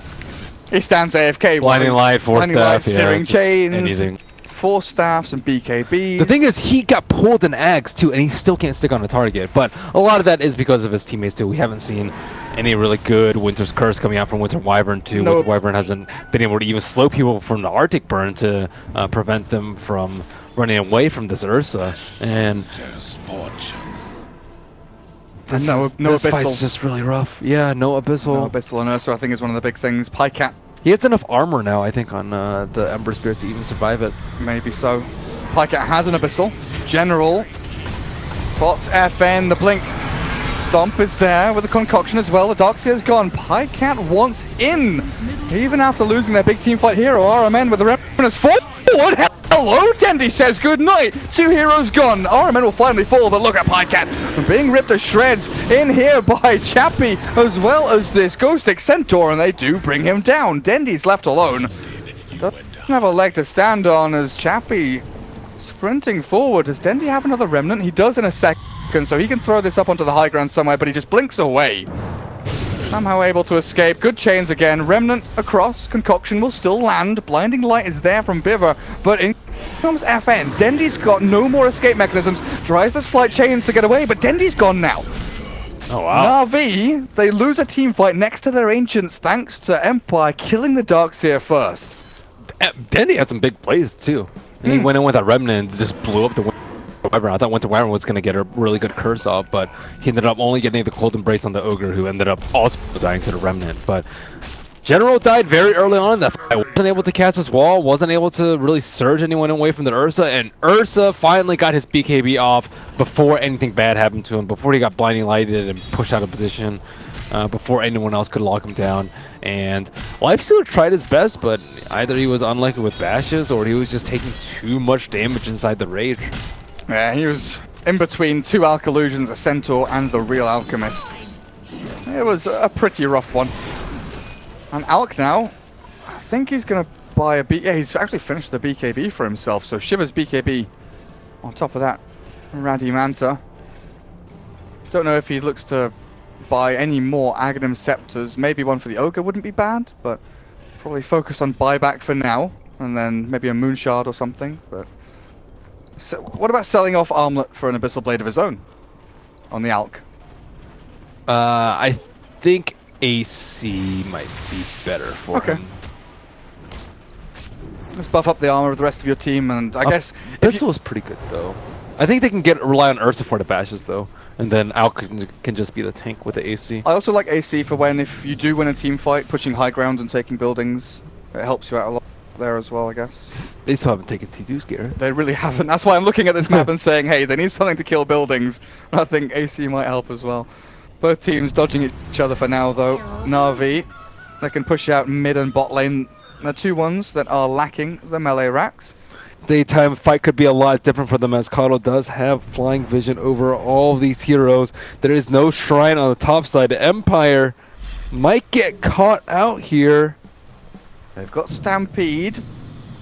he stands AFK. Blinding light, Force Staff, Searing Chains, anything. Force Staffs and BKBs. The thing is, he got pulled in Ags too, and he still can't stick on a target. But a lot of that is because of his teammates too. We haven't seen any really good Winter's Curse coming out from Winter Wyvern too. Winter Wyvern hasn't been able to even slow people from the Arctic Burn to prevent them from running away from this Ursa. And this fight's just really rough. Yeah, no Abyssal. No Abyssal and Ursa, I think, is one of the big things. Pycat. He has enough armor now, I think, on the Ember Spirit to even survive it. Maybe so. Pycat has an Abyssal. General spots FN, the Blink. Stomp is there with the Concoction as well. The Darkseer's gone. Pycat wants in. Even after losing their big team fight hero, RMN with the Revenants forward. Hello, Dendy says good night. 2 heroes gone. RMN will finally fall, but look at Pycat being ripped to shreds in here by Chappie, as well as this Ghostic Centaur, and they do bring him down. Dendy's left alone. Doesn't have a leg to stand on as Chappie sprinting forward. Does Dendy have another Remnant? He does in a second, so he can throw this up onto the high ground somewhere, but he just blinks away. Somehow able to escape. Good chains again. Remnant across. Concoction will still land. Blinding light is there from Biver, but in comes FN. Dendy's got no more escape mechanisms. Tries the slight chains to get away, but Dendy's gone now. Oh wow. NaVi, they lose a team fight next to their Ancients thanks to Empire killing the Darkseer first. Dendy had some big plays too. He went in with that Remnant and just blew up the Winter Wyvern. I thought Winter Wyvern was going to get a really good curse off, but he ended up only getting the Cold Embrace on the Ogre, who ended up also dying to the Remnant. But General died very early on in that fight. Wasn't able to cast his wall, wasn't able to really surge anyone away from the Ursa, and Ursa finally got his BKB off before anything bad happened to him, before he got blinding lighted and pushed out of position, before anyone else could lock him down. And Lifestealer tried his best, but either he was unlucky with bashes or he was just taking too much damage inside the Rage. Yeah, he was in between 2 Alkallusions, a Centaur, and the real Alchemist. It was a pretty rough one. And Alk now, I think he's going to buy a yeah, he's actually finished the BKB for himself, so Shiver's BKB on top of that. Raddy Manta. Don't know if he looks to buy any more Aghanim Scepters. Maybe one for the Ogre wouldn't be bad, but probably focus on buyback for now, and then maybe a Moonshard or something. But so, what about selling off Armlet for an Abyssal Blade of his own on the Alk? I think AC might be better for him. Let's buff up the armor of the rest of your team, and I guess Abyssal was pretty good though. I think they can rely on Ursa for the bashes though, and then Alk can just be the tank with the AC. I also like AC for when if you do win a team fight, pushing high ground and taking buildings. It helps you out a lot there as well, I guess. They still haven't taken T2's gear. They really haven't. That's why I'm looking at this map and saying, hey, they need something to kill buildings. I think AC might help as well. Both teams dodging each other for now, though. NaVi, they can push out mid and bot lane. The two ones that are lacking the melee racks. Daytime fight could be a lot different for them, as Kato does have flying vision over all of these heroes. There is no shrine on the top side. Empire might get caught out here. They've got Stampede.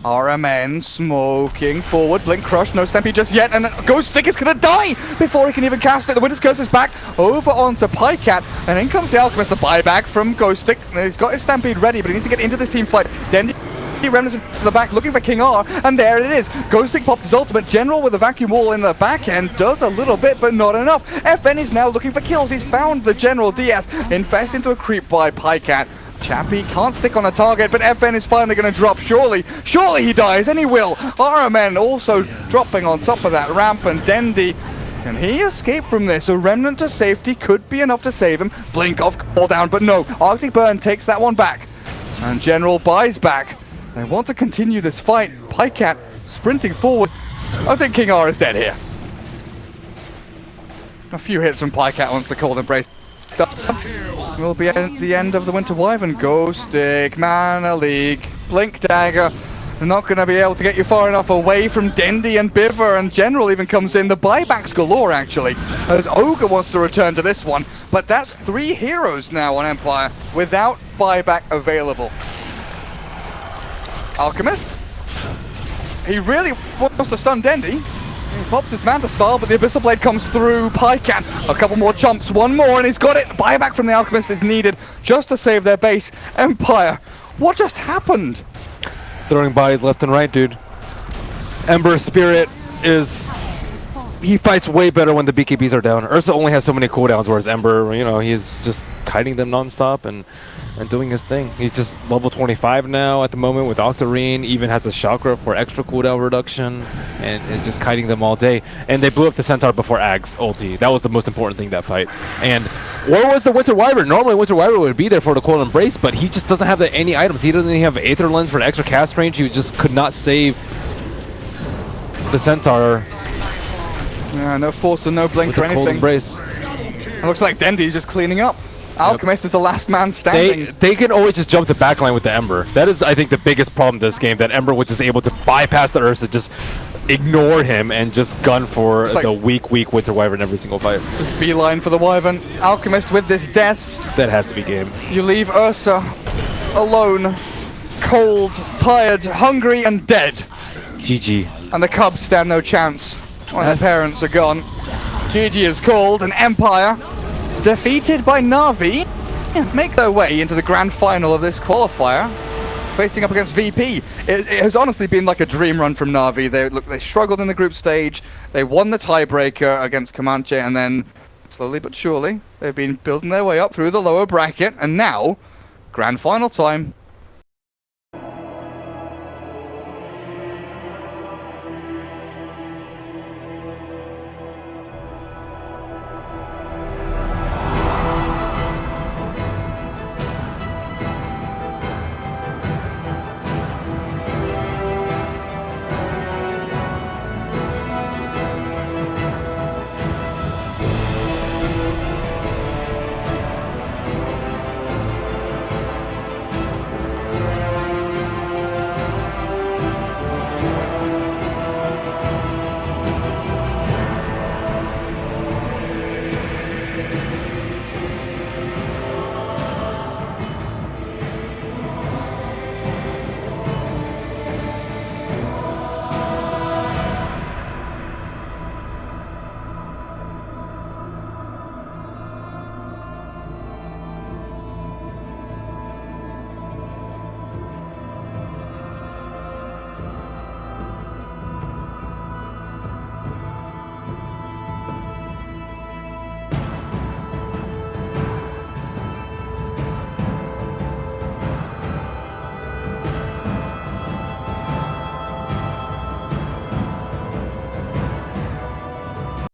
RMN smoking forward. Blink Crush, no Stampede just yet, and Ghost Stick is gonna die before he can even cast it. The Winter's Curse is back over onto Pycat, and in comes the Alchemist, the buyback from Ghost Stick. He's got his Stampede ready, but he needs to get into this team fight. Then Remnants to the back looking for King R, and there it is. Ghost Stick pops his ultimate. General with a vacuum wall in the back end does a little bit, but not enough. FN is now looking for kills. He's found the General Diaz. Infest into a creep by Pycat. Chappie can't stick on a target, but FN is finally going to drop. Surely he dies, and he will. RMN also dropping on top of that ramp, and Dendi, can he escape from this? A remnant to safety could be enough to save him. Blink off, call down, but no. Arctic Burn takes that one back, and General buys back. They want to continue this fight. Pycat sprinting forward. I think King R is dead here. A few hits from Pycat once the cold embrace will be at the end of the Winter Wyvern. Ghost Stick, Mana League, Blink Dagger. They're not going to be able to get you far enough away from Dendi and Biver, and General even comes in. The buybacks galore, actually, as Ogre wants to return to this one. But that's 3 heroes now on Empire without buyback available. Alchemist. He really wants to stun Dendi. He pops his Manta style, but the Abyssal Blade comes through. Pycat, a couple more chomps, one more, and he's got it. Buyback from the Alchemist is needed just to save their base. Empire, what just happened? Throwing bodies left and right, dude. Ember Spirit is... he fights way better when the BKBs are down. Ursa only has so many cooldowns, whereas Ember, you know, he's just kiting them non-stop and doing his thing. He's just level 25 now at the moment with Octarine, even has a chakra for extra cooldown reduction, and is just kiting them all day. And they blew up the Centaur before Ag's ulti. That was the most important thing that fight. And where was the Winter Wyvern? Normally Winter Wyvern would be there for the cold embrace, but he just doesn't have any items. He doesn't even have Aether Lens for an extra cast range. He just could not save the Centaur. Yeah, no force and no blink or anything. Cold embrace. It looks like Dendi's just cleaning up. Alchemist is the last man standing. They can always just jump the backline with the Ember. That is, I think, the biggest problem this game, that Ember was just able to bypass the Ursa, just ignore him, and just gun for the weak Winter Wyvern every single fight. Just beeline for the Wyvern. Alchemist with this death. That has to be game. You leave Ursa alone, cold, tired, hungry, and dead. GG. And the Cubs stand no chance when their parents are gone. GG is called, and Empire, defeated by NaVi, make their way into the grand final of this qualifier, facing up against VP. It has honestly been like a dream run from NaVi. They struggled in the group stage, they won the tiebreaker against Comanche, and then slowly but surely they've been building their way up through the lower bracket, and now grand final time.